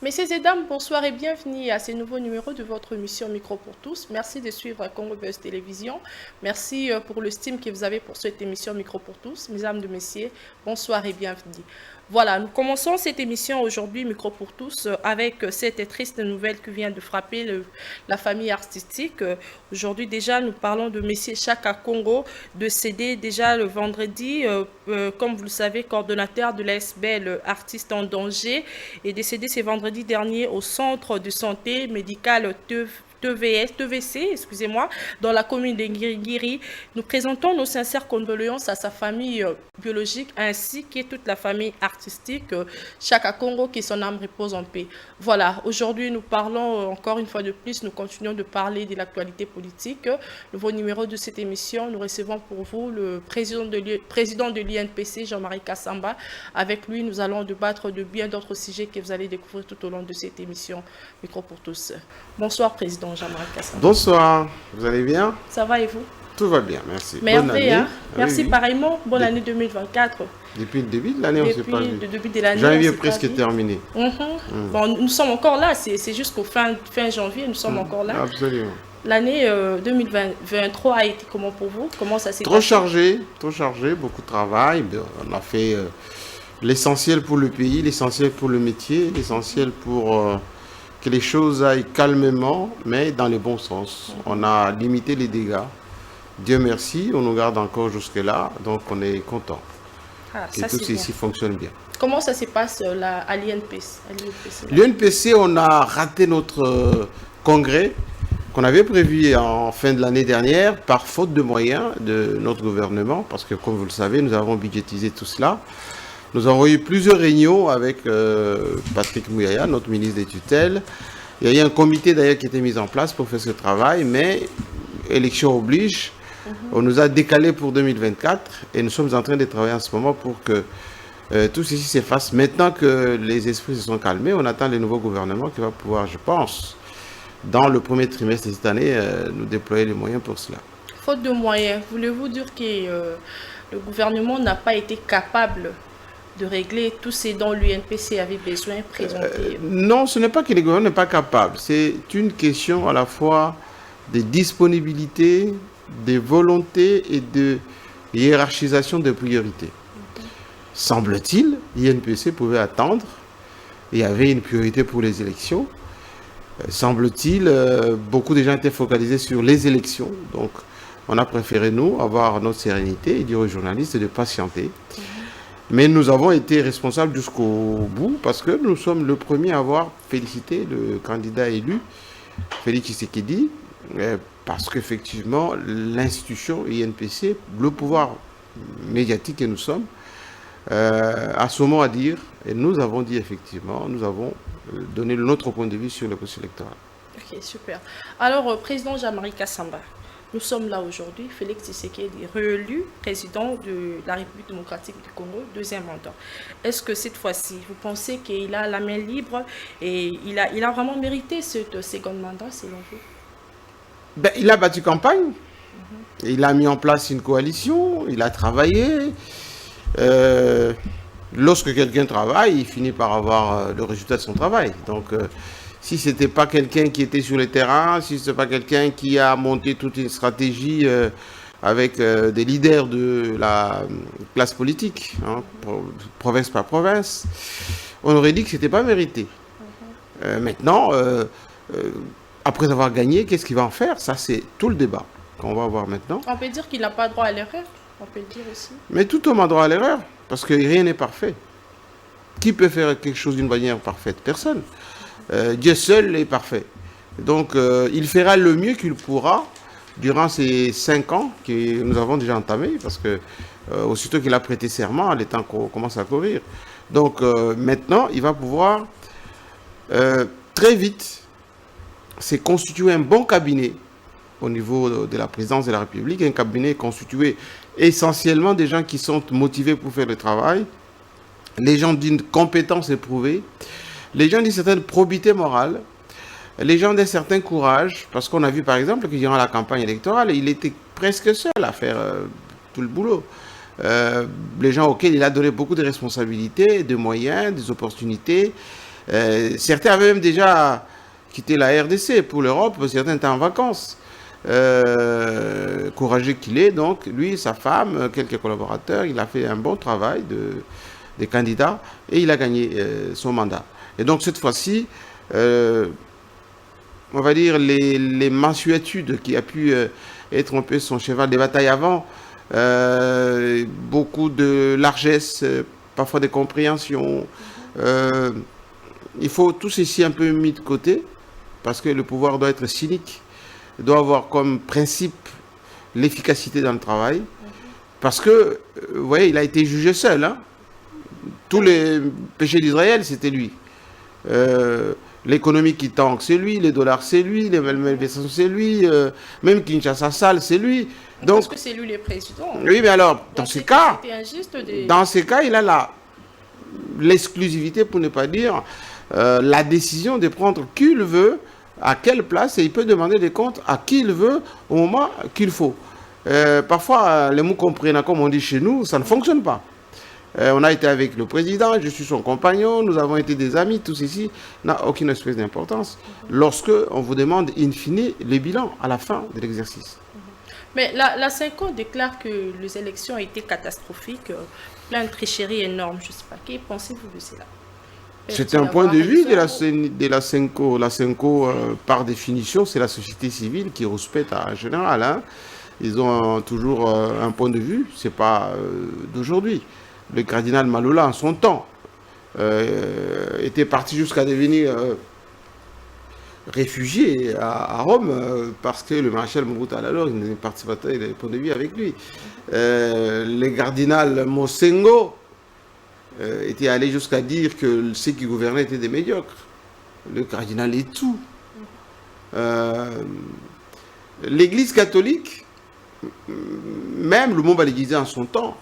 Messieurs et dames, bonsoir et bienvenue à ce nouveau numéro de votre émission Micro pour tous. Merci de suivre Congo Buzz Télévision. Merci pour le style que vous avez pour cette émission Micro pour tous. Mesdames et messieurs, bonsoir et bienvenue. Voilà, nous commençons cette émission aujourd'hui, Micro pour tous, avec cette triste nouvelle qui vient de frapper la famille artistique. Aujourd'hui déjà, nous parlons de Monsieur Chaka Congo, décédé déjà le vendredi, comme vous le savez, coordonnateur de l'ASBL Artistes en danger, est décédé ce vendredi dernier au centre de santé médicale TVC, excusez-moi, dans la commune de Ngiri. Nous présentons nos sincères condoléances à sa famille biologique ainsi que toute la famille artistique. Chaka Congo, que son âme repose en paix. Voilà, aujourd'hui nous parlons encore une fois de plus, nous continuons de parler de l'actualité politique. Nouveau numéro de cette émission, nous recevons pour vous le président de l'INPC, Jean-Marie Kassamba. Avec lui, nous allons débattre de bien d'autres sujets que vous allez découvrir tout au long de cette émission Micro pour tous. Bonsoir, président Jean-Marie Kassamba. Bonsoir, vous allez bien? Ça va et vous? Tout va bien, merci. Bonne année. Hein? Merci oui. pareillement, bonne année 2024. Depuis le début de l'année, on s'est pas vu. Depuis de l'année, janvier presque terminé. Bon, nous sommes encore là, c'est jusqu'au fin janvier, nous sommes encore là. Absolument. L'année 2023 a été comment pour vous? Comment ça s'est passé? Trop chargé, beaucoup de travail. On a fait l'essentiel pour le pays, l'essentiel pour le métier, l'essentiel pour que les choses aillent calmement, mais dans le bon sens. On a limité les dégâts. Dieu merci, on nous garde encore jusque-là, donc on est content. Et tout ceci fonctionne bien. Comment ça se passe à l'INPC? L'INPC, on a raté notre congrès qu'on avait prévu en fin de l'année dernière par faute de moyens de notre gouvernement, parce que comme vous le savez, nous avons budgétisé tout cela. Nous avons eu plusieurs réunions avec Patrick Mouyaya, notre ministre des tutelles. Il y a eu un comité d'ailleurs qui a été mis en place pour faire ce travail, mais élection oblige. On nous a décalé pour 2024 et nous sommes en train de travailler en ce moment pour que tout ceci s'efface. Maintenant que les esprits se sont calmés, on attend le nouveau gouvernement qui va pouvoir, je pense, dans le premier trimestre de cette année, nous déployer les moyens pour cela. Faute de moyens, voulez-vous dire que le gouvernement n'a pas été capable de régler tout ce dont l'UNPC avait besoin présenter? Non, ce n'est pas que le gouvernement n'est pas capable. C'est une question à la fois de disponibilité, de volonté et de hiérarchisation des priorités. Semble-t-il, l'INPC pouvait attendre. Il y avait une priorité pour les élections. Semble-t-il, beaucoup de gens étaient focalisés sur les élections. Donc, on a préféré, nous, avoir notre sérénité et dire aux journalistes de patienter. Mais nous avons été responsables jusqu'au bout parce que nous sommes le premier à avoir félicité le candidat élu, Félix Tshisekedi, parce qu'effectivement, l'institution INPC, le pouvoir médiatique que nous sommes, a son mot à dire. Et nous avons dit effectivement, nous avons donné notre point de vue sur le processus électoral. Ok, super. Alors, président Jean-Marie Kassamba, nous sommes là aujourd'hui. Félix Tshisekedi est réélu président de la République démocratique du Congo, deuxième mandat. Est-ce que cette fois-ci, vous pensez qu'il a la main libre et il a vraiment mérité ce second mandat, selon vous? Il a battu campagne. Il a mis en place une coalition. Il a travaillé. Lorsque quelqu'un travaille, il finit par avoir le résultat de son travail. Donc, si ce n'était pas quelqu'un qui était sur le terrain, si ce n'était pas quelqu'un qui a monté toute une stratégie avec des leaders de la classe politique, hein, province par province, on aurait dit que ce n'était pas mérité. Maintenant, après avoir gagné, qu'est-ce qu'il va en faire? Ça, c'est tout le débat qu'on va voir maintenant. On peut dire qu'il n'a pas droit à l'erreur. On peut le dire aussi. Mais tout homme a droit à l'erreur, parce que rien n'est parfait. Qui peut faire quelque chose d'une manière parfaite? Personne. Dieu seul est parfait. Donc, il fera le mieux qu'il pourra durant ces 5 ans que nous avons déjà entamés, parce que aussitôt qu'il a prêté serment, les temps commence à courir. Donc, maintenant, il va pouvoir très vite se constituer un bon cabinet au niveau de la présidence de la République, un cabinet constitué essentiellement des gens qui sont motivés pour faire le travail, les gens d'une compétence éprouvée, les gens d'une certaine probité morale, les gens d'un certain courage, parce qu'on a vu par exemple que durant la campagne électorale, il était presque seul à faire tout le boulot. Les gens auxquels il a donné beaucoup de responsabilités, de moyens, des opportunités, Certains avaient même déjà quitté la RDC pour l'Europe, certains étaient en vacances. Courageux qu'il est, donc, lui, sa femme, quelques collaborateurs, il a fait un bon travail des candidats et il a gagné son mandat. Et donc, cette fois-ci, on va dire, les mansuétudes qui a pu être un peu son cheval de bataille avant, beaucoup de largesse, parfois de compréhension. Il faut tout ceci un peu mis de côté, parce que le pouvoir doit être cynique, doit avoir comme principe l'efficacité dans le travail, parce que, vous voyez, il a été jugé seul. Hein. Tous les péchés d'Israël, c'était lui. L'économie qui tanque, c'est lui. Les dollars, c'est lui. Les malversations, c'est lui. Même Kinshasa sale, c'est lui. Donc, parce que c'est lui le président. Oui, mais alors, dans ces cas, il a l'exclusivité, pour ne pas dire, la décision de prendre qui il veut, à quelle place, et il peut demander des comptes à qui il veut, au moment qu'il faut. Parfois, les mots comprennent, comme on dit chez nous, ça ne fonctionne pas. On a été avec le président, je suis son compagnon, nous avons été des amis, tout ceci n'a aucune espèce d'importance lorsque on vous demande in fine les bilans à la fin de l'exercice. Mais la Senko déclare que les élections ont été catastrophiques, plein de tricheries énormes, je ne sais pas. Que pensez-vous de cela? C'est un point de vue de la Senko. La Senko, par définition, c'est la société civile qui respecte en général. Hein. Ils ont toujours un point de vue, ce n'est pas d'aujourd'hui. Le cardinal Malola, en son temps, était parti jusqu'à devenir réfugié à Rome parce que le maréchal Mobutu alors, il n'avait pas de point de vue avec lui. Le cardinal Mosengo était allé jusqu'à dire que ceux qui gouvernaient étaient des médiocres. Le cardinal est tout. L'Église catholique, même le monde balisé en son temps,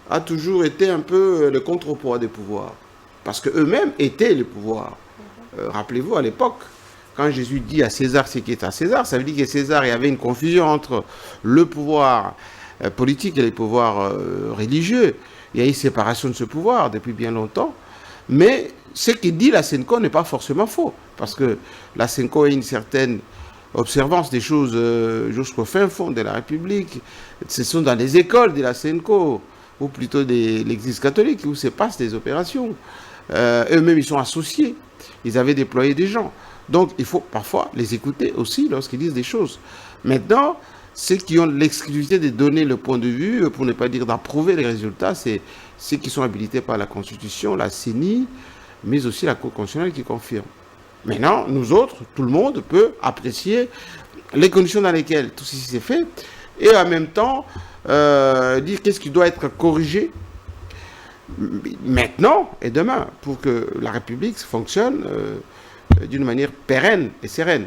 a toujours été un peu le contrepoids des pouvoirs. Parce qu'eux-mêmes étaient les pouvoirs. Rappelez-vous, à l'époque, quand Jésus dit à César ce qui est à César, ça veut dire que César, il y avait une confusion entre le pouvoir politique et les pouvoirs religieux. Il y a eu séparation de ce pouvoir depuis bien longtemps. Mais ce que dit la Senko n'est pas forcément faux. Parce que la Senko a une certaine observance des choses jusqu'au fin fond de la République. Ce sont dans les écoles de la Senko, ou plutôt de l'Église catholique, où se passent des opérations. Eux-mêmes, ils sont associés. Ils avaient déployé des gens. Donc, il faut parfois les écouter aussi lorsqu'ils disent des choses. Maintenant, ceux qui ont l'exclusivité de donner le point de vue, pour ne pas dire d'approuver les résultats, c'est ceux qui sont habilités par la Constitution, la CENI, mais aussi la Cour constitutionnelle qui confirme. Maintenant, nous autres, tout le monde peut apprécier les conditions dans lesquelles tout ceci s'est fait et en même temps dire qu'est-ce qui doit être corrigé maintenant et demain pour que la République fonctionne d'une manière pérenne et sereine.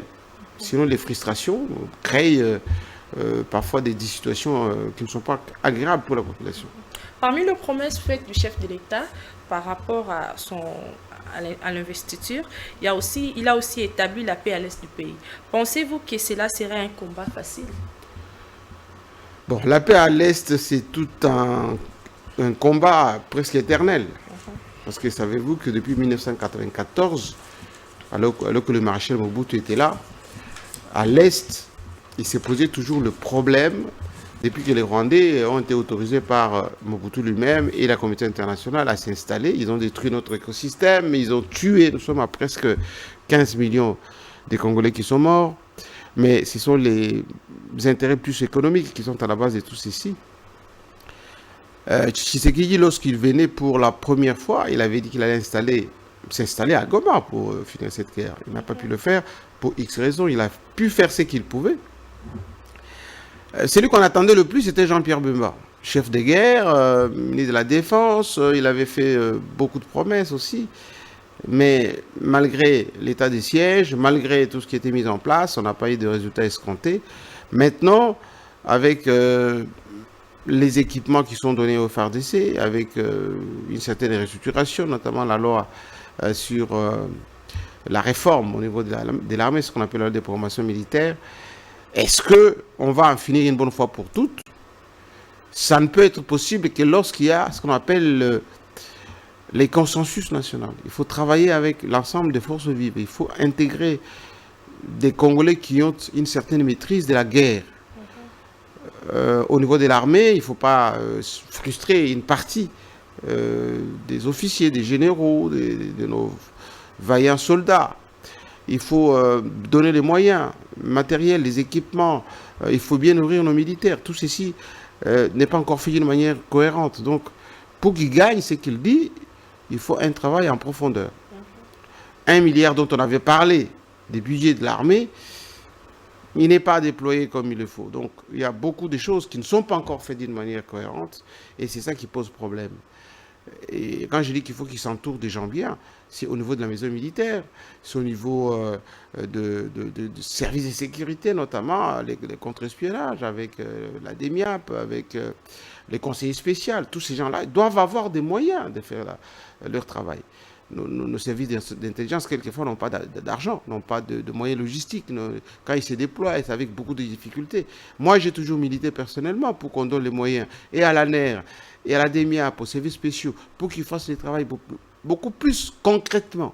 Sinon, les frustrations créent parfois des situations qui ne sont pas agréables pour la population. Parmi les promesses faites du chef de l'État par rapport à l'investiture, il a aussi établi la paix à l'est du pays. Pensez-vous que cela serait un combat facile? Bon, la paix à l'est, c'est tout un combat presque éternel. Parce que savez-vous que depuis 1994, alors que le maréchal Mobutu était là, à l'est, il s'est posé toujours le problème, depuis que les Rwandais ont été autorisés par Mobutu lui-même et la communauté internationale à s'installer. Ils ont détruit notre écosystème, ils ont tué, nous sommes à presque 15 millions de Congolais qui sont morts. Mais ce sont les intérêts plus économiques qui sont à la base de tout ceci. Tshisekedi, lorsqu'il venait pour la première fois, il avait dit qu'il allait s'installer à Goma pour finir cette guerre. Il n'a pas pu le faire pour X raisons. Il a pu faire ce qu'il pouvait. Celui qu'on attendait le plus, c'était Jean-Pierre Bemba, chef de guerre, ministre de la Défense. Il avait fait beaucoup de promesses aussi. Mais malgré l'état des sièges, malgré tout ce qui était mis en place, on n'a pas eu de résultats escomptés. Maintenant, avec les équipements qui sont donnés au FARDC, avec une certaine restructuration, notamment la loi sur la réforme au niveau de l'armée, ce qu'on appelle la déprogrammation militaire, est-ce qu'on va en finir une bonne fois pour toutes? Ça ne peut être possible que lorsqu'il y a ce qu'on appelle les consensus nationaux. Il faut travailler avec l'ensemble des forces vives. Il faut intégrer des Congolais qui ont une certaine maîtrise de la guerre. Au niveau de l'armée, il ne faut pas frustrer une partie des officiers, des généraux, de nos vaillants soldats. Il faut donner les moyens matériels, les équipements. Il faut bien nourrir nos militaires. Tout ceci n'est pas encore fait d'une manière cohérente. Donc, pour qu'ils gagnent ce qu'il dit, il faut un travail en profondeur. 1 milliard dont on avait parlé des budgets de l'armée, il n'est pas déployé comme il le faut. Donc, il y a beaucoup de choses qui ne sont pas encore faites d'une manière cohérente et c'est ça qui pose problème. Et quand je dis qu'il faut qu'ils s'entourent des gens bien, c'est au niveau de la maison militaire, c'est au niveau de services de sécurité, notamment les contre-espionnages, avec la DEMIAP, avec les conseillers spéciaux. Tous ces gens-là doivent avoir des moyens de faire leur travail. Nos services d'intelligence, quelquefois, n'ont pas d'argent, n'ont pas de moyens logistiques. Quand ils se déploient, c'est avec beaucoup de difficultés. Moi, j'ai toujours milité personnellement pour qu'on donne les moyens, et à l'ANER, et à la DEMIAP, aux services spéciaux, pour qu'ils fassent le travail beaucoup plus concrètement.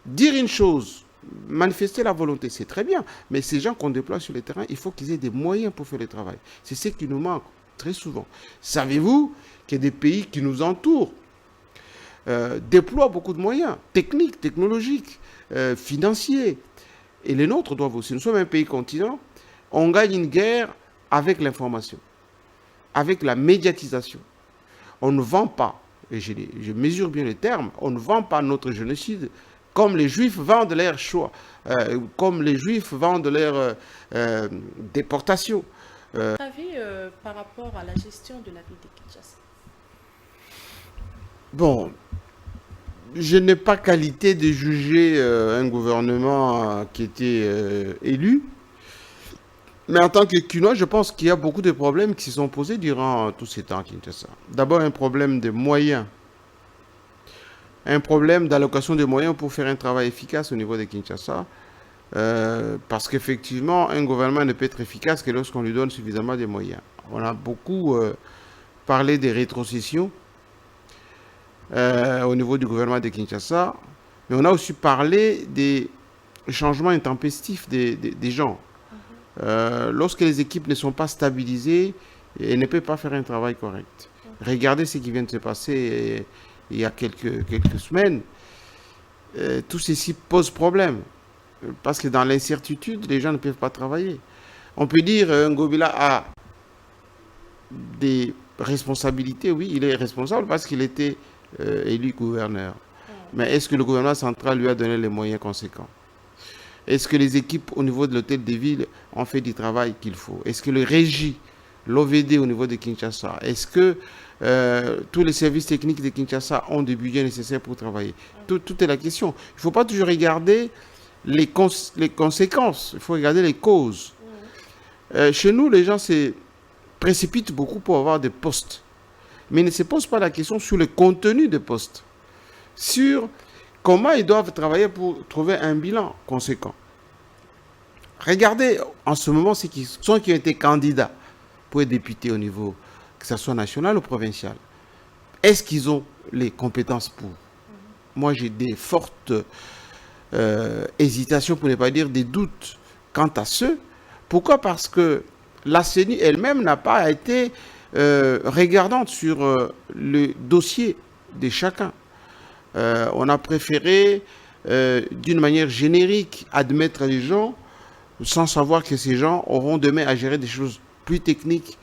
Dire une chose, manifester la volonté, c'est très bien, mais ces gens qu'on déploie sur le terrain, il faut qu'ils aient des moyens pour faire le travail. C'est ce qui nous manque très souvent. Savez-vous qu'il y a des pays qui nous entourent déploient beaucoup de moyens techniques, technologiques, financiers. Et les nôtres doivent aussi. Nous sommes un pays continent. On gagne une guerre avec l'information, avec la médiatisation. On ne vend pas, et je mesure bien les termes, on ne vend pas notre génocide comme les Juifs vendent leur choix, comme les Juifs vendent leur déportation. Votre avis par rapport à la gestion de la ville de Kinshasa? Bon, je n'ai pas qualité de juger un gouvernement qui était élu. Mais en tant que Kinois, je pense qu'il y a beaucoup de problèmes qui se sont posés durant tous ces temps à Kinshasa. D'abord, un problème de moyens. Un problème d'allocation de moyens pour faire un travail efficace au niveau de Kinshasa. Parce qu'effectivement, un gouvernement ne peut être efficace que lorsqu'on lui donne suffisamment de moyens. On a beaucoup parlé des rétrocessions au niveau du gouvernement de Kinshasa, mais on a aussi parlé des changements intempestifs des gens. Lorsque les équipes ne sont pas stabilisées, elles ne peuvent pas faire un travail correct. Regardez ce qui vient de se passer il y a quelques semaines. Tout ceci pose problème, parce que dans l'incertitude, les gens ne peuvent pas travailler. On peut dire Ngobila a des responsabilités, oui, il est responsable parce qu'il était élu gouverneur. Mais est-ce que le gouvernement central lui a donné les moyens conséquents? Est-ce que les équipes au niveau de l'hôtel de ville ont fait du travail qu'il faut? Est-ce que le régie, l'OVD au niveau de Kinshasa, est-ce que tous les services techniques de Kinshasa ont des budgets nécessaires pour travailler? Tout est la question. Il ne faut pas toujours regarder les conséquences, il faut regarder les causes. Chez nous, les gens se précipitent beaucoup pour avoir des postes, mais ils ne se posent pas la question sur le contenu des postes, sur comment ils doivent travailler pour trouver un bilan conséquent. Regardez en ce moment ceux qui ont été candidats pour être députés au niveau, que ce soit national ou provincial. Est-ce qu'ils ont les compétences pour? Moi, j'ai des fortes hésitations, pour ne pas dire des doutes, quant à ceux. Pourquoi? Parce que la CENI elle-même n'a pas été regardante sur le dossier de chacun. On a préféré, d'une manière générique, admettre les gens sans savoir que ces gens auront demain à gérer des choses plus techniques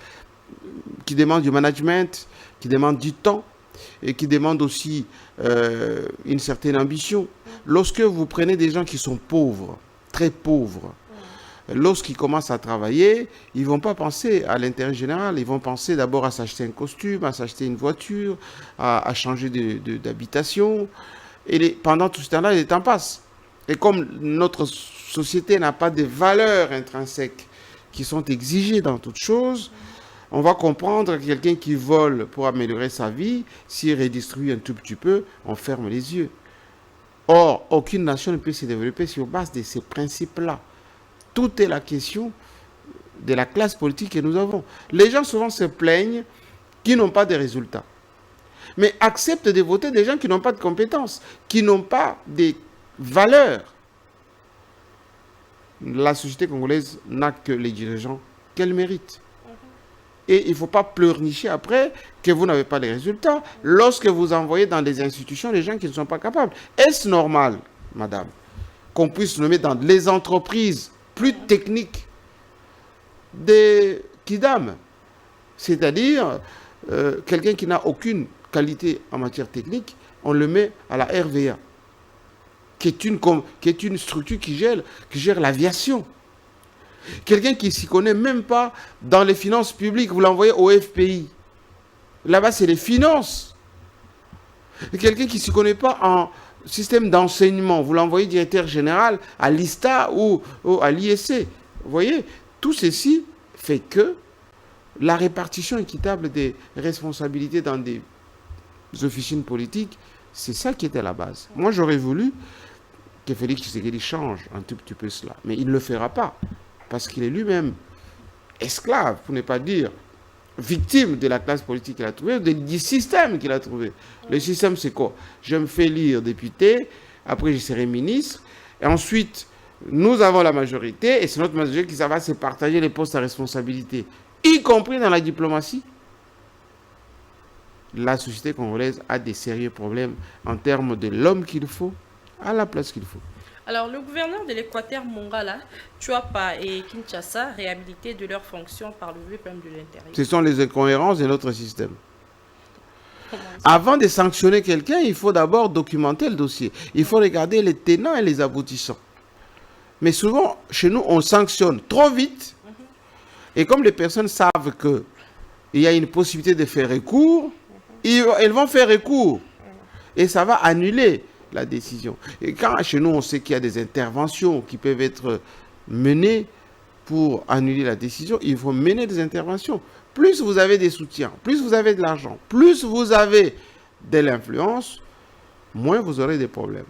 qui demandent du management, qui demandent du temps et qui demandent aussi une certaine ambition. Lorsque vous prenez des gens qui sont pauvres, très pauvres, lorsqu'ils commencent à travailler, ils ne vont pas penser à l'intérêt général. Ils vont penser d'abord à s'acheter un costume, à s'acheter une voiture, à changer d'habitation. Et pendant tout ce temps-là, le temps passe. Et comme notre société n'a pas de valeurs intrinsèques qui sont exigées dans toute chose, on va comprendre que quelqu'un qui vole pour améliorer sa vie, s'il redistribue un tout petit peu, on ferme les yeux. Or, aucune nation ne peut se développer sur base de ces principes-là. Tout est la question de la classe politique que nous avons. Les gens souvent se plaignent qu'ils n'ont pas de résultats. Mais accepte de voter des gens qui n'ont pas de compétences, qui n'ont pas des valeurs. La société congolaise n'a que les dirigeants qu'elle mérite. Et il ne faut pas pleurnicher après que vous n'avez pas les résultats lorsque vous envoyez dans des institutions les gens qui ne sont pas capables. Est-ce normal, madame, qu'on puisse nommer dans les entreprises plus techniques des kidam, c'est-à-dire quelqu'un qui n'a aucune qualité en matière technique, on le met à la RVA, qui est une structure qui gère l'aviation. Quelqu'un qui ne s'y connaît même pas dans les finances publiques, vous l'envoyez au FPI. Là-bas, c'est les finances. Et quelqu'un qui ne s'y connaît pas en système d'enseignement, vous l'envoyez directeur général à l'ISTA ou à l'ISC. Vous voyez, tout ceci fait que la répartition équitable des responsabilités dans des officines politiques, c'est ça qui était la base. Moi, j'aurais voulu que Félix Tshisekedi change un tout petit peu cela, mais il ne le fera pas. Parce qu'il est lui-même esclave, pour ne pas dire victime de la classe politique qu'il a trouvée, du système qu'il a trouvé. Le système, c'est quoi? Je me fais lire député, après je serai ministre, et ensuite, nous avons la majorité, et c'est notre majorité qui va se partager les postes à responsabilité, y compris dans la diplomatie. La société congolaise a des sérieux problèmes en termes de l'homme qu'il faut, à la place qu'il faut. Alors, le gouverneur de l'Équateur, Mongala, Chuapa et Kinshasa, réhabilités de leurs fonctions par le VPM de l'Intérieur. Ce sont les incohérences de notre système. Avant de sanctionner quelqu'un, il faut d'abord documenter le dossier. Il faut regarder les tenants et les aboutissants. Mais souvent, chez nous, on sanctionne trop vite. Et comme les personnes savent qu'il y a une possibilité de faire recours, elles vont faire recours. Et ça va annuler la décision. Et quand chez nous, on sait qu'il y a des interventions qui peuvent être menées pour annuler la décision, il faut mener des interventions. Plus vous avez des soutiens, plus vous avez de l'argent, plus vous avez de l'influence, moins vous aurez des problèmes.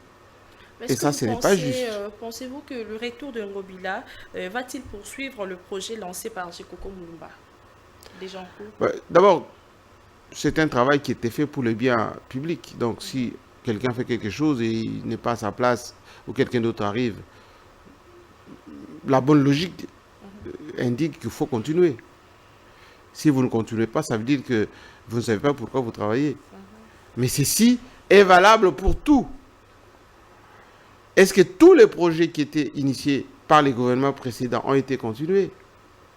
Et ça, ce n'est pas juste. Pensez-vous que le retour de Ngobila va-t-il poursuivre le projet lancé par Jikoko Mulumba déjà en cours? D'abord, c'est un travail qui était fait pour le bien public. Donc, si quelqu'un fait quelque chose et il n'est pas à sa place ou quelqu'un d'autre arrive, la bonne logique indique qu'il faut continuer. Si vous ne continuez pas, ça veut dire que vous ne savez pas pourquoi vous travaillez. Mais ceci est valable pour tout. Est-ce que tous les projets qui étaient initiés par les gouvernements précédents ont été continués?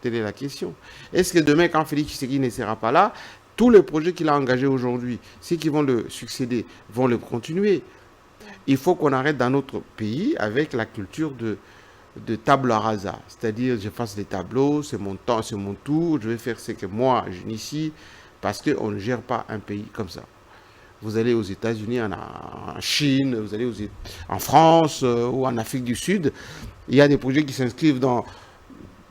Telle est la question. Est-ce que demain, quand Félix Tshisekedi ne sera pas là, tous les projets qu'il a engagés aujourd'hui, ceux qui vont le succéder, vont le continuer? Il faut qu'on arrête dans notre pays avec la culture de table rasa. C'est-à-dire, je fasse des tableaux, c'est mon temps, c'est mon tour, je vais faire ce que moi j'initie, parce qu'on ne gère pas un pays comme ça. Vous allez aux États-Unis, en Chine, vous allez en France ou en Afrique du Sud. Il y a des projets qui s'inscrivent dans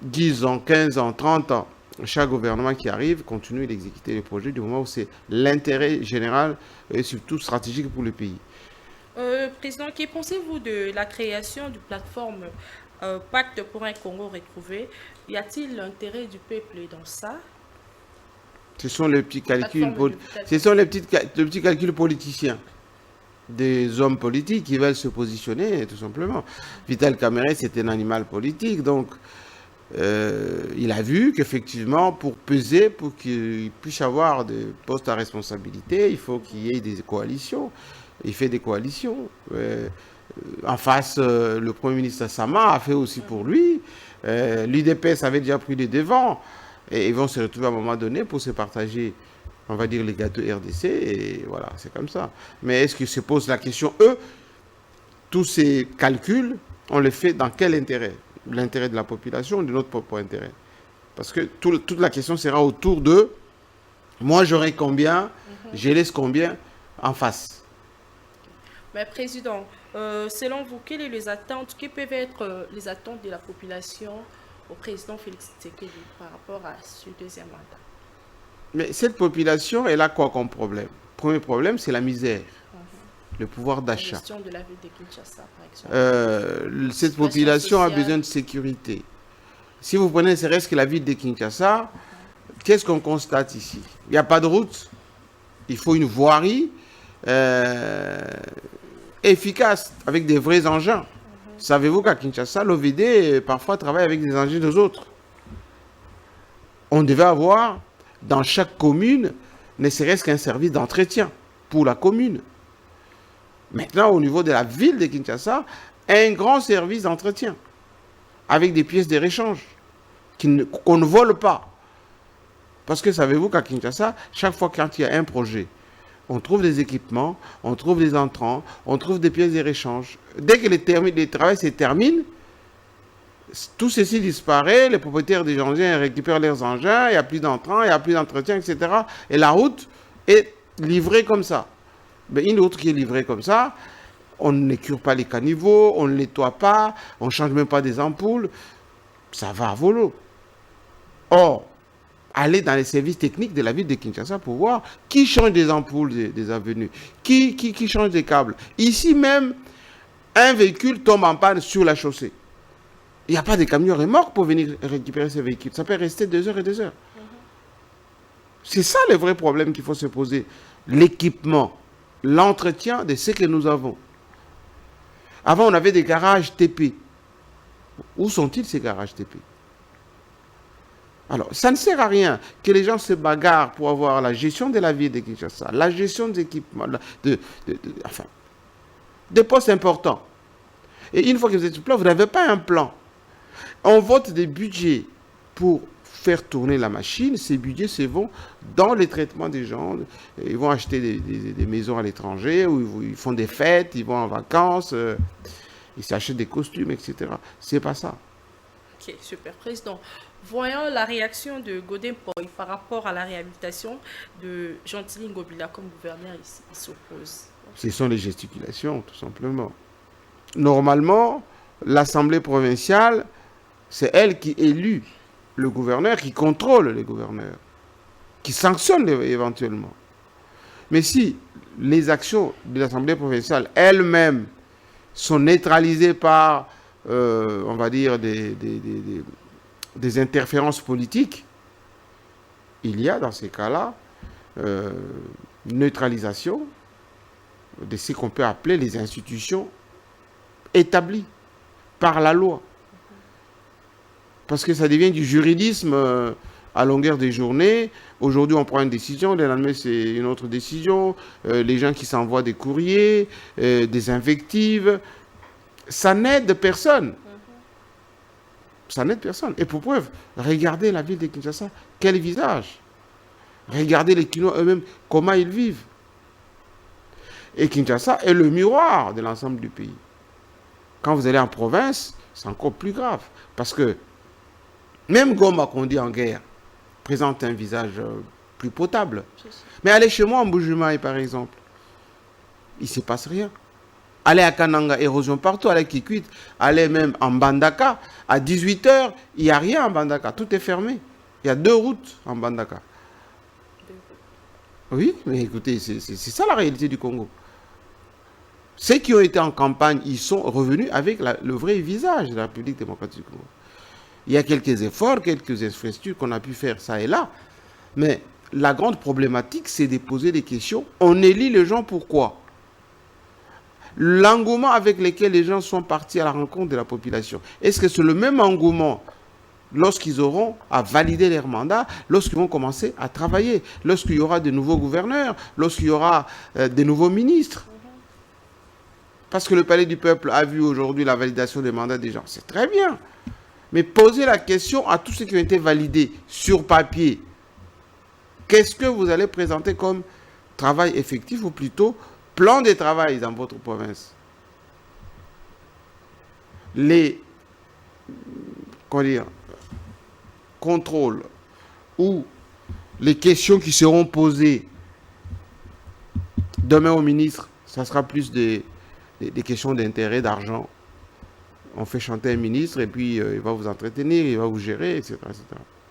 10 ans, 15 ans, 30 ans. Chaque gouvernement qui arrive continue d'exécuter les projets du moment où c'est l'intérêt général et surtout stratégique pour le pays. Président, que pensez-vous de la création d'une plateforme Pacte pour un Congo retrouvé? Y a-t-il l'intérêt du peuple dans ça? Ce sont les petits calculs, petits calculs politiciens des hommes politiques qui veulent se positionner, tout simplement. Vital Kamerhe, c'est un animal politique, donc il a vu qu'effectivement, pour peser, pour qu'il puisse avoir des postes à responsabilité, il faut qu'il y ait des coalitions. Il fait des coalitions. En face, le Premier ministre Sama a fait aussi pour lui. L'UDPS avait déjà pris les devants. Et ils vont se retrouver à un moment donné pour se partager, on va dire, les gâteaux RDC. Et voilà, c'est comme ça. Mais est-ce qu'ils se posent la question, eux, tous ces calculs, on les fait dans quel intérêt? L'intérêt de la population ou de notre propre intérêt? Parce que toute la question sera autour de, moi j'aurai combien, je laisse combien en face. Mais Président, selon vous, quelles sont les attentes, quelles peuvent être les attentes de la population au président Félix Tshisekedi par rapport à ce deuxième mandat? Mais cette population, elle a quoi comme problème? Premier problème, c'est la misère, le pouvoir d'achat. La gestion de la ville de Kinshasa, par exemple. Cette population a besoin de sécurité. Si vous prenez serait-ce que la ville de Kinshasa, qu'est-ce qu'on constate ici? Il n'y a pas de route, Il faut une voirie efficace, avec des vrais engins. Savez-vous qu'à Kinshasa, l'OVD parfois travaille avec des engins des autres. On devait avoir dans chaque commune, ne serait-ce qu'un service d'entretien pour la commune. Maintenant, au niveau de la ville de Kinshasa, un grand service d'entretien avec des pièces de réchange qu'on ne vole pas. Parce que savez-vous qu'à Kinshasa, chaque fois qu'il y a un projet, on trouve des équipements, on trouve des entrants, on trouve des pièces de réchange. Dès que les travaux se terminent, tout ceci disparaît, les propriétaires des engins récupèrent leurs engins, il n'y a plus d'entrants, il n'y a plus d'entretien, etc. Et la route est livrée comme ça. Mais une route qui est livrée comme ça, on ne cure pas les caniveaux, on ne nettoie pas, on ne change même pas des ampoules, ça va à volo. Or, allez dans les services techniques de la ville de Kinshasa pour voir qui change des ampoules des avenues, qui change des câbles. Ici même, un véhicule tombe en panne sur la chaussée. Il n'y a pas de camion remorque pour venir récupérer ce véhicule. Ça peut rester 2 heures et 2 heures. C'est ça le vrai problème qu'il faut se poser. L'équipement, l'entretien de ce que nous avons. Avant, on avait des garages TP. Où sont-ils ces garages TP? Alors, ça ne sert à rien que les gens se bagarrent pour avoir la gestion de la ville de Kinshasa, la gestion des équipements, enfin, des postes importants. Et une fois que vous êtes sur le plan, vous n'avez pas un plan. On vote des budgets pour faire tourner la machine. Ces budgets se vont dans les traitements des gens. Ils vont acheter des maisons à l'étranger, où ils font des fêtes, ils vont en vacances, ils s'achètent des costumes, etc. C'est pas ça. Ok, super. Président, voyons la réaction de Godin Poy par rapport à la réhabilitation de Gentilly Ngobila comme gouverneur ici. Il s'oppose. Ce sont les gesticulations, tout simplement. Normalement, l'Assemblée provinciale, c'est elle qui élit le gouverneur, qui contrôle les gouverneurs, qui sanctionne éventuellement. Mais si les actions de l'Assemblée provinciale elles-mêmes sont neutralisées par, on va dire, des interférences politiques, il y a dans ces cas-là neutralisation de ce qu'on peut appeler les institutions établies par la loi. Parce que ça devient du juridisme à longueur de journée. Aujourd'hui, on prend une décision, le lendemain, c'est une autre décision. Les gens qui s'envoient des courriers, des invectives, ça n'aide personne. Ça n'aide personne. Et pour preuve, regardez la ville de Kinshasa. Quel visage! Regardez les Kinois eux-mêmes, comment ils vivent. Et Kinshasa est le miroir de l'ensemble du pays. Quand vous allez en province, c'est encore plus grave. Parce que même Goma, qu'on dit en guerre, présente un visage plus potable. Mais allez chez moi en Bujumaï, par exemple, il ne se passe rien. Allez à Kananga, érosion partout, allez à Kikwit, allez même en Bandaka, à 18h, il n'y a rien en Bandaka, tout est fermé. Il y a 2 routes en Bandaka. Oui, mais écoutez, c'est ça la réalité du Congo. Ceux qui ont été en campagne, ils sont revenus avec le vrai visage de la République démocratique du Congo. Il y a quelques efforts, quelques infrastructures qu'on a pu faire ça et là. Mais la grande problématique, c'est de poser des questions. On élit les gens pourquoi? L'engouement avec lequel les gens sont partis à la rencontre de la population, est-ce que c'est le même engouement lorsqu'ils auront à valider leur mandat, lorsqu'ils vont commencer à travailler, lorsqu'il y aura de nouveaux gouverneurs, lorsqu'il y aura de nouveaux ministres? Parce que le Palais du Peuple a vu aujourd'hui la validation des mandats des gens. C'est très bien. Mais posez la question à tous ceux qui ont été validés sur papier. Qu'est-ce que vous allez présenter comme travail effectif ou plutôt plan de travail dans votre province? Les contrôles ou les questions qui seront posées demain au ministre, ça sera plus des questions d'intérêt, d'argent. On fait chanter un ministre et puis il va vous entretenir, il va vous gérer, etc., etc.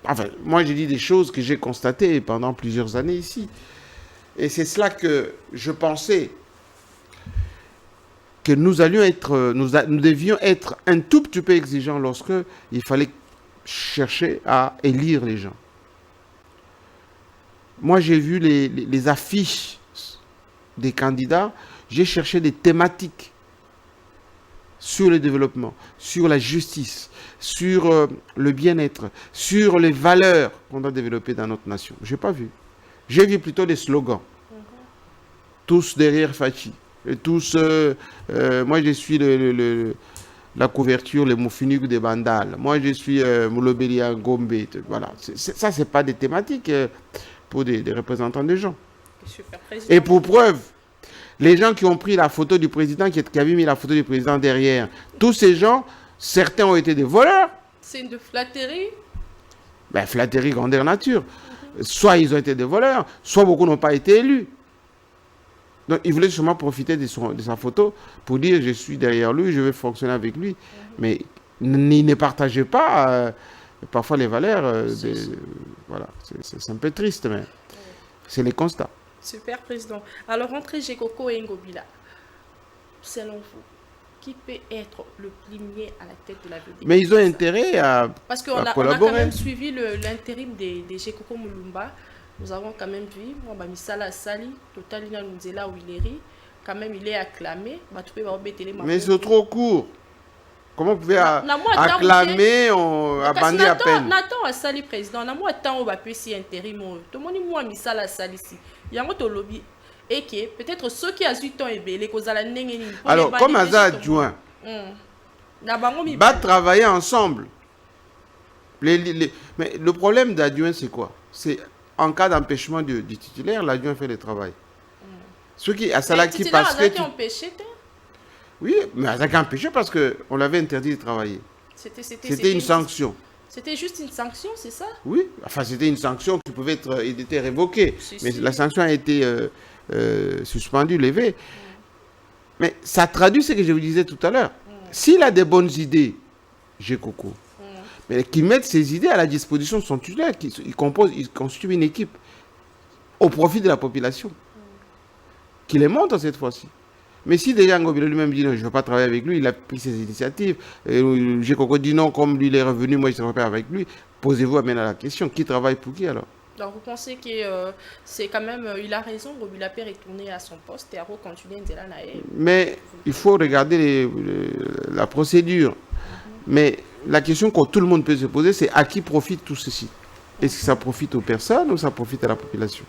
Enfin, moi j'ai dit des choses que j'ai constatées pendant plusieurs années ici. Et c'est cela que je pensais que nous devions être un tout petit peu exigeants lorsque il fallait chercher à élire les gens. Moi, j'ai vu les affiches des candidats. J'ai cherché des thématiques sur le développement, sur la justice, sur le bien-être, sur les valeurs qu'on doit développer dans notre nation. Je n'ai pas vu. J'ai vu plutôt des slogans. Tous derrière Fachi. Et tous, moi je suis la couverture, les Moufiniques des Bandales. Moi je suis Moulobelia Gombe. Voilà. Ça, ce n'est pas des thématiques pour des représentants des gens. Super, et pour preuve, les gens qui ont pris la photo du président, qui avaient mis la photo du président derrière, tous ces gens, certains ont été des voleurs. C'est une flatterie. Ben, flatterie grandeur nature. Soit ils ont été des voleurs, soit beaucoup n'ont pas été élus. Donc, il voulait sûrement profiter de sa photo pour dire je suis derrière lui, je vais fonctionner avec lui. Mais il ne partageait pas parfois les valeurs. Voilà, c'est un peu triste, mais c'est les constats. Super, président. Alors, entre Gekoko et Ngobila, selon vous, qui peut être le premier à la tête de la ville? Mais ils ont intérêt à Parce qu'on a quand même suivi l'intérim de Gekoko Moulumba. Nous avons quand même vu, Misala Sali, Totalina Nunzela Willeri, quand même il est acclamé. Mais c'est trop court. Comment vous pouvez acclamer, abandonner à peine? Nathan a sali président, on a moins de temps où on va passer intérim. Tout le monde moi Misala Sali ici. Il y a un lobby. Et que peut-être ceux qui ont eu temps et les causes à la nengeni. Alors, comme Aza adjoint, va travailler ensemble. Mais le problème d'adjoint, c'est quoi? C'est en cas d'empêchement du titulaire, l'adjoint fait le travail. Ceux qui à Salaki parce que oui, mais Azaki empêché parce qu'on l'avait interdit de travailler. C'était une sanction. C'était juste une sanction, c'est ça? Oui, enfin c'était une sanction qui pouvait être révoquée. Mais la sanction a été suspendue, levée. Mais ça traduit ce que je vous disais tout à l'heure. S'il a des bonnes idées, j'ai Coco. Mais qui mettent ces idées à la disposition de son titulaire, il constitue une équipe au profit de la population, qui les montre cette fois-ci. Mais si déjà Ngobila lui-même dit non, je ne veux pas travailler avec lui, il a pris ses initiatives, j'ai dit non, comme lui il est revenu, moi je ne travaille pas avec lui, posez-vous maintenant la question, qui travaille pour qui alors? Donc vous pensez que c'est quand même, il a raison, Ngobila peut retourner à son poste et à continuer Nzela Nae. Mais il faut regarder la procédure. Mais la question que tout le monde peut se poser, c'est à qui profite tout ceci? Est-ce que ça profite aux personnes ou ça profite à la population?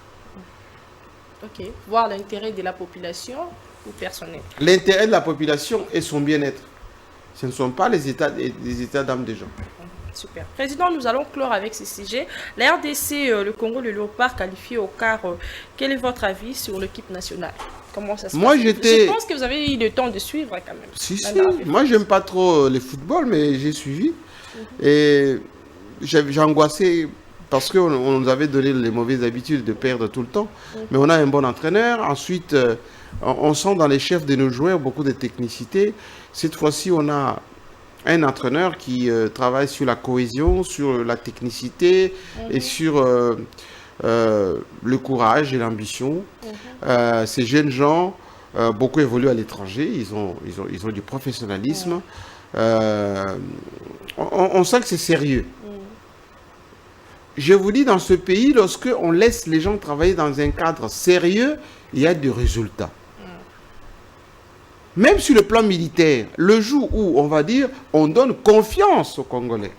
Ok, voir l'intérêt de la population ou personnel? L'intérêt de la population et son bien-être. Ce ne sont pas les états d'âme des gens. Super. Président, nous allons clore avec ce sujet. La RDC, le Congo, le Léopard qualifié au quart. Quel est votre avis sur l'équipe nationale? Comment ça se passe? Je pense que vous avez eu le temps de suivre quand même. Si. Moi, j'aime pas trop le football, mais j'ai suivi. Et j'ai angoissé parce qu'on nous avait donné les mauvaises habitudes de perdre tout le temps. Mais on a un bon entraîneur. Ensuite, on sent dans les chefs de nos joueurs beaucoup de technicité. Cette fois-ci, on a un entraîneur qui travaille sur la cohésion, sur la technicité et sur le courage et l'ambition. Ces jeunes gens, beaucoup évoluent à l'étranger, ils ont du professionnalisme. On sent que c'est sérieux. Je vous dis, dans ce pays, lorsque on laisse les gens travailler dans un cadre sérieux, il y a des résultats. Même sur le plan militaire, le jour où, on va dire, on donne confiance aux Congolais.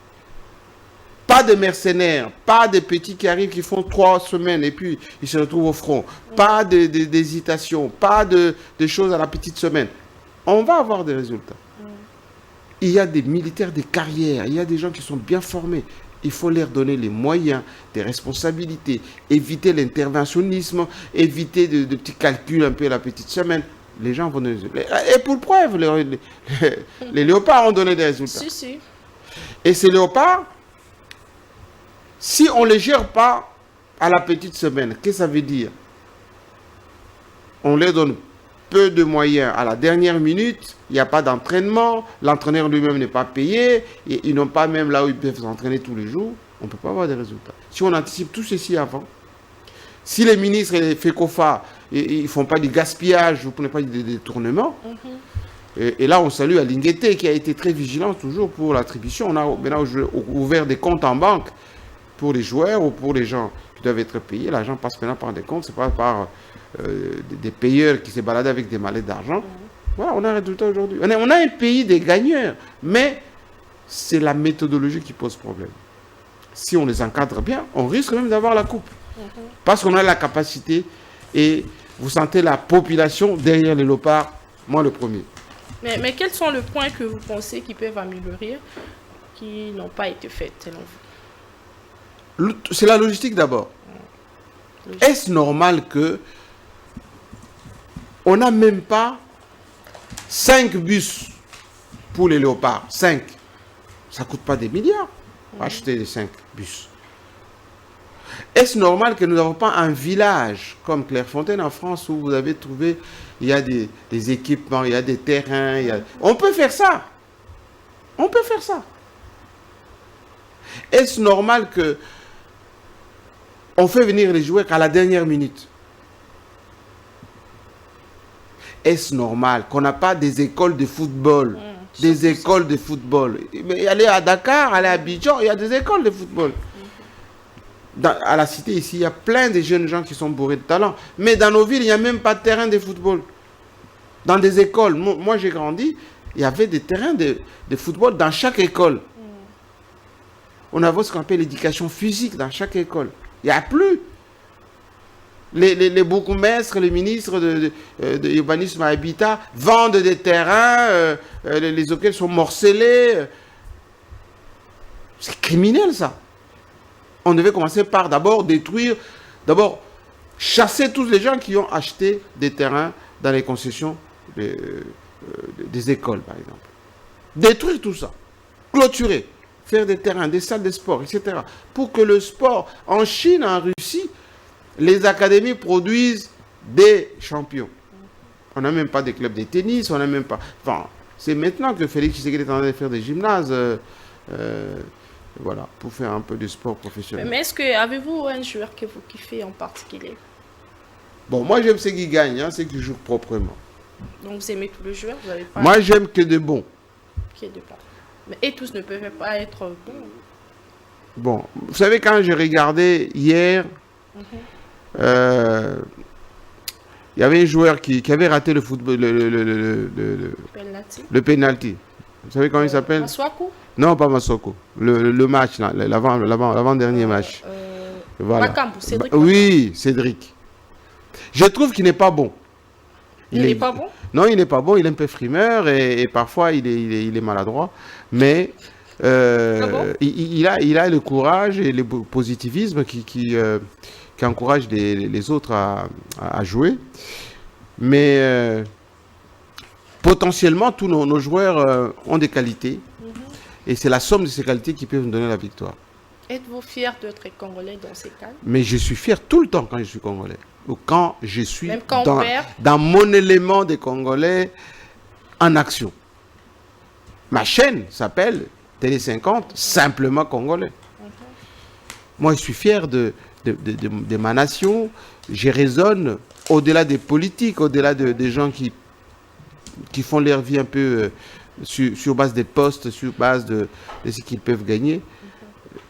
Pas de mercenaires, pas de petits qui arrivent, qui font 3 semaines et puis ils se retrouvent au front. Pas d'hésitation, pas de choses à la petite semaine. On va avoir des résultats. Il y a des militaires de carrière, il y a des gens qui sont bien formés. Il faut leur donner les moyens, des responsabilités, éviter l'interventionnisme, éviter de petits calculs un peu à la petite semaine. Les gens vont donner des résultats. Et pour preuve, les léopards ont donné des résultats. Si. Et ces léopards, si on ne les gère pas à la petite semaine, qu'est-ce que ça veut dire? On leur donne peu de moyens à la dernière minute, il n'y a pas d'entraînement, l'entraîneur lui-même n'est pas payé, et ils n'ont pas même là où ils peuvent s'entraîner tous les jours, on ne peut pas avoir de résultats. Si on anticipe tout ceci avant, si les ministres et les FECOFA, ils ne font pas du gaspillage, vous ne prenez pas du détournement, et là on salue Alinguete qui a été très vigilant toujours pour l'attribution. On a maintenant ouvert des comptes en banque pour les joueurs ou pour les gens qui doivent être payés. L'argent passe maintenant par des comptes, ce n'est pas par des payeurs qui se baladent avec des mallettes d'argent. Voilà, on a un résultat aujourd'hui. On a un pays des gagneurs, mais c'est la méthodologie qui pose problème. Si on les encadre bien, on risque même d'avoir la coupe. Parce qu'on a la capacité et vous sentez la population derrière les léopards, moi le premier. Mais quels sont les points que vous pensez qui peuvent améliorer, qui n'ont pas été faits selon vous? C'est la logistique d'abord. Est-ce normal que on n'a même pas 5 bus pour les léopards? 5. Ça ne coûte pas des milliards pour acheter les 5 bus. Est-ce normal que nous n'avons pas un village comme Clairefontaine en France où vous avez trouvé, il y a des équipements, il y a des terrains, on peut faire ça. On peut faire ça. Est-ce normal que on fait venir les joueurs qu'à la dernière minute? Est-ce normal qu'on n'a pas des écoles de football? Des écoles de football. Mais aller à Dakar, aller à Abidjan, il y a des écoles de football. À la cité ici, il y a plein de jeunes gens qui sont bourrés de talent. Mais dans nos villes, il n'y a même pas de terrain de football. Dans des écoles, moi j'ai grandi, il y avait des terrains de football dans chaque école. On avait ce qu'on appelle l'éducation physique dans chaque école. Il n'y a plus. Les bourgmestres, les ministres de l'urbanisme et habitat vendent des terrains, les auxquels sont morcelés. C'est criminel ça. On devait commencer par d'abord chasser tous les gens qui ont acheté des terrains dans les concessions des écoles, par exemple. Détruire tout ça, clôturer, faire des terrains, des salles de sport, etc. Pour que le sport, en Chine, en Russie, les académies produisent des champions. On n'a même pas des clubs de tennis, on n'a même pas... Enfin, c'est maintenant que Félix Tshisekedi est en train de faire des gymnases, voilà, pour faire un peu de sport professionnel. Mais est-ce que avez-vous un joueur que vous kiffez en particulier? Bon, moi j'aime ceux qui gagnent, ceux qui jouent proprement. Donc vous aimez tous les joueurs, vous avez pas... Moi j'aime que de bons. Qui est de bons. Mais et tous ne peuvent pas être bons. Bon, vous savez, quand j'ai regardé hier, il y avait un joueur qui avait raté le football, le penalty. Vous savez comment il s'appelle? Maswaku? Non, pas Masoko. Le match, l'avant-dernier match. Voilà. Makambu, Cédric. Oui, Cédric. Je trouve qu'il n'est pas bon. Il n'est pas bon? Non, il n'est pas bon. Il est un peu frimeur et parfois il est maladroit. Mais il a le courage et le positivisme qui encourage les autres à jouer. Mais potentiellement, tous nos joueurs ont des qualités. Et c'est la somme de ces qualités qui peut nous donner la victoire. Êtes-vous fier d'être Congolais dans ces cas? Mais je suis fier tout le temps quand je suis Congolais. Ou quand je suis même quand on perd, dans mon élément de Congolais en action. Ma chaîne s'appelle Télé 50, simplement Congolais. Moi, je suis fier de ma nation. Je raisonne au-delà des politiques, au-delà des gens qui font leur vie un peu... sur base des postes, sur base de ce qu'ils peuvent gagner.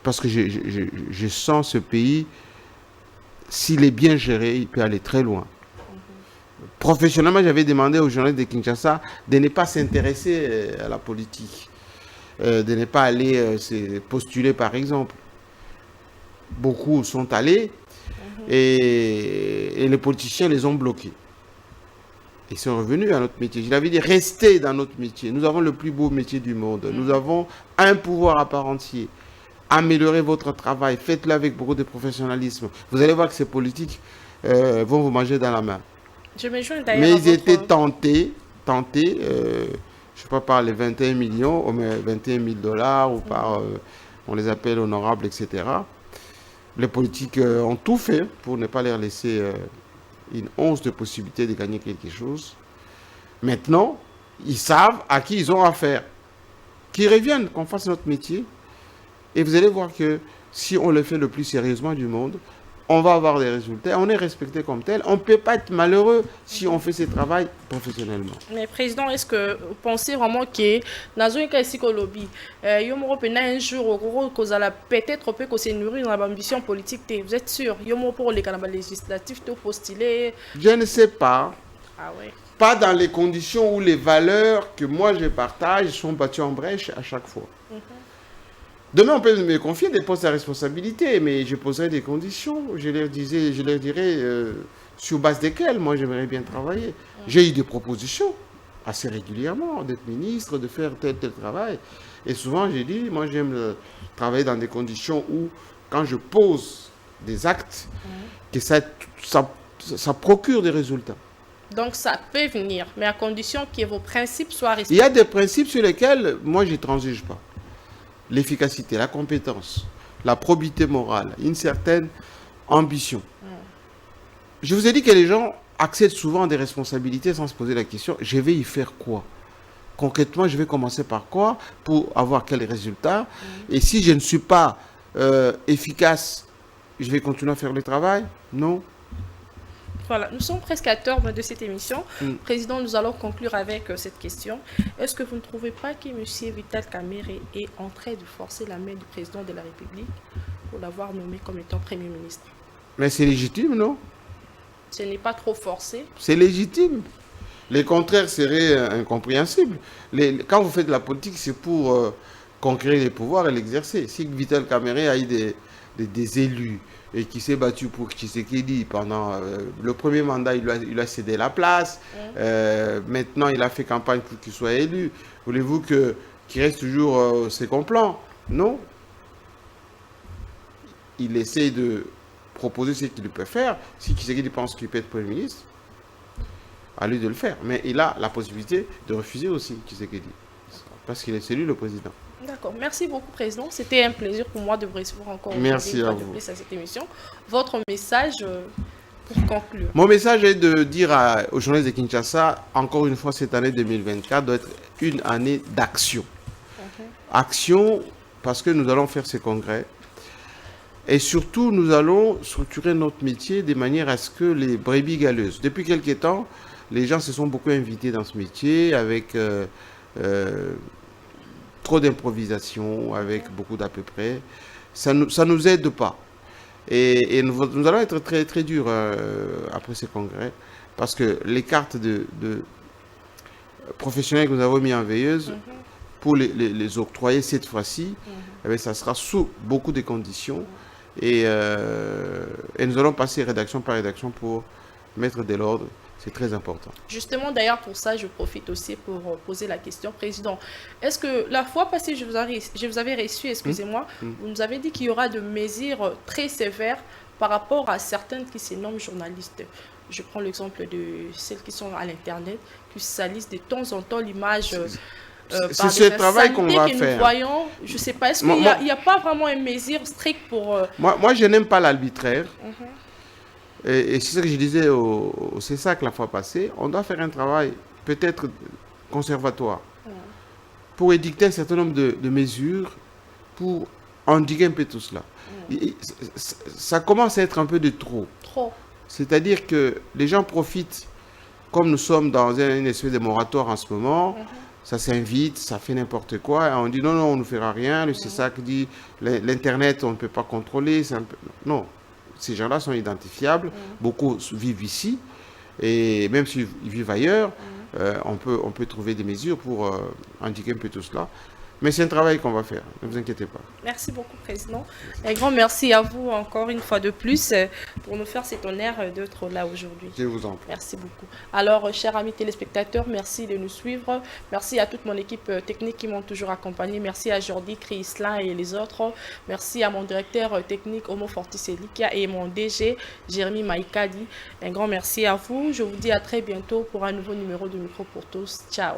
Parce que je sens ce pays, s'il est bien géré, il peut aller très loin. Professionnellement, j'avais demandé aux journalistes de Kinshasa de ne pas s'intéresser à la politique, de ne pas aller se postuler, par exemple. Beaucoup sont allés et les politiciens les ont bloqués. Ils sont revenus à notre métier. Je l'avais dit, restez dans notre métier. Nous avons le plus beau métier du monde. Nous avons un pouvoir à part entier. Améliorez votre travail. Faites-le avec beaucoup de professionnalisme. Vous allez voir que ces politiques vont vous manger dans la main. Je me joins d'ailleurs. Mais ils étaient tentés, je ne sais pas, par les 21 millions, ou 21 000 dollars, ou par, on les appelle honorables, etc. Les politiques ont tout fait pour ne pas leur laisser... une once de possibilité de gagner quelque chose. Maintenant, ils savent à qui ils ont affaire. Qu'ils reviennent, qu'on fasse notre métier. Et vous allez voir que si on le fait le plus sérieusement du monde, on va avoir des résultats, on est respecté comme tel. On ne peut pas être malheureux si on fait ce travail professionnellement. Mais Président, est-ce que vous pensez vraiment que dans un cas ici que lobby, il y a un jour où allez peut-être peut se nourrir dans l'ambition politique, vous êtes sûr? Il y a pour les canaux législatifs tout postulé? Je ne sais pas. Ah ouais. Pas dans les conditions où les valeurs que moi je partage sont battues en brèche à chaque fois. Demain, on peut me confier des postes à responsabilité, mais je poserai des conditions. Je leur dirai sur base desquelles moi j'aimerais bien travailler. J'ai eu des propositions assez régulièrement d'être ministre, de faire tel travail. Et souvent, j'ai dit, moi j'aime travailler dans des conditions où, quand je pose des actes, que ça procure des résultats. Donc ça peut venir, mais à condition que vos principes soient respectés. Il y a des principes sur lesquels moi je ne transige pas. L'efficacité, la compétence, la probité morale, une certaine ambition. Je vous ai dit que les gens accèdent souvent à des responsabilités sans se poser la question, je vais y faire quoi? Concrètement, je vais commencer par quoi pour avoir quel résultat? Et si je ne suis pas efficace, je vais continuer à faire le travail? Non. Voilà, nous sommes presque à terme de cette émission. Président, nous allons conclure avec cette question. Est-ce que vous ne trouvez pas que M. Vital Kamerhe est en train de forcer la main du président de la République pour l'avoir nommé comme étant Premier ministre? Mais c'est légitime, non? Ce n'est pas trop forcé? C'est légitime. Les contraires seraient incompréhensibles. Quand vous faites de la politique, c'est pour conquérir les pouvoirs et l'exercer. Si Vital Kamerhe a eu des élus et qui s'est battu pour Tshisekedi pendant le premier mandat, il lui a cédé la place. Maintenant, il a fait campagne pour qu'il soit élu. Voulez-vous qu'il reste toujours ses complans? Non. Il essaie de proposer ce qu'il peut faire. Si Tshisekedi pense qu'il peut être Premier ministre, à lui de le faire. Mais il a la possibilité de refuser aussi Tshisekedi. Parce qu'il est lui le président. D'accord. Merci beaucoup, Président. C'était un plaisir pour moi de vous recevoir encore Merci à vous. à cette émission. Votre message pour conclure? Mon message est de dire aux journalistes de Kinshasa, encore une fois, cette année 2024 doit être une année d'action. Action, parce que nous allons faire ces congrès. Et surtout, nous allons structurer notre métier de manière à ce que les brebis galeuses, depuis quelques temps, les gens se sont beaucoup invités dans ce métier avec trop d'improvisation, avec beaucoup d'à peu près. Ça nous aide pas. Et nous allons être très, très durs après ces congrès, parce que les cartes de professionnels que nous avons mis en veilleuse, pour les octroyer cette fois-ci, ça sera sous beaucoup de conditions. Et nous allons passer rédaction par rédaction pour mettre de l'ordre. C'est très important. Justement, d'ailleurs, pour ça, je profite aussi pour poser la question. Président, est-ce que la fois passée, je vous avais reçu, excusez-moi, vous nous avez dit qu'il y aura de mesures très sévères par rapport à certaines qui se nomment journalistes. Je prends l'exemple de celles qui sont à l'Internet, qui salissent de temps en temps l'image... c'est ce travail qu'on va faire. Voyons, je ne sais pas, est-ce qu'il n'y a pas vraiment une mesure stricte pour... Moi, je n'aime pas l'arbitraire. Et c'est ce que je disais au CESAC la fois passée. On doit faire un travail peut-être conservatoire pour édicter un certain nombre de mesures pour endiguer un peu tout cela. Ça commence à être un peu de trop. C'est-à-dire que les gens profitent, comme nous sommes dans une espèce de moratoire en ce moment, ça s'invite, ça fait n'importe quoi, et on dit non, on ne fera rien. Le CESAC dit l'Internet, on ne peut pas contrôler. Non. Ces gens-là sont identifiables, beaucoup vivent ici, et même s'ils vivent ailleurs, on peut trouver des mesures pour indiquer un peu tout cela. Mais c'est un travail qu'on va faire, ne vous inquiétez pas. Merci beaucoup, Président. Un grand merci à vous encore une fois de plus pour nous faire cet honneur d'être là aujourd'hui. Je vous en prie. Merci beaucoup. Alors, chers amis téléspectateurs, merci de nous suivre. Merci à toute mon équipe technique qui m'ont toujours accompagné. Merci à Jordi, Chrislin et les autres. Merci à mon directeur technique, Omo Fortiselikia, et mon DG, Jérémy Maïkadi. Un grand merci à vous. Je vous dis à très bientôt pour un nouveau numéro de Micro pour tous. Ciao.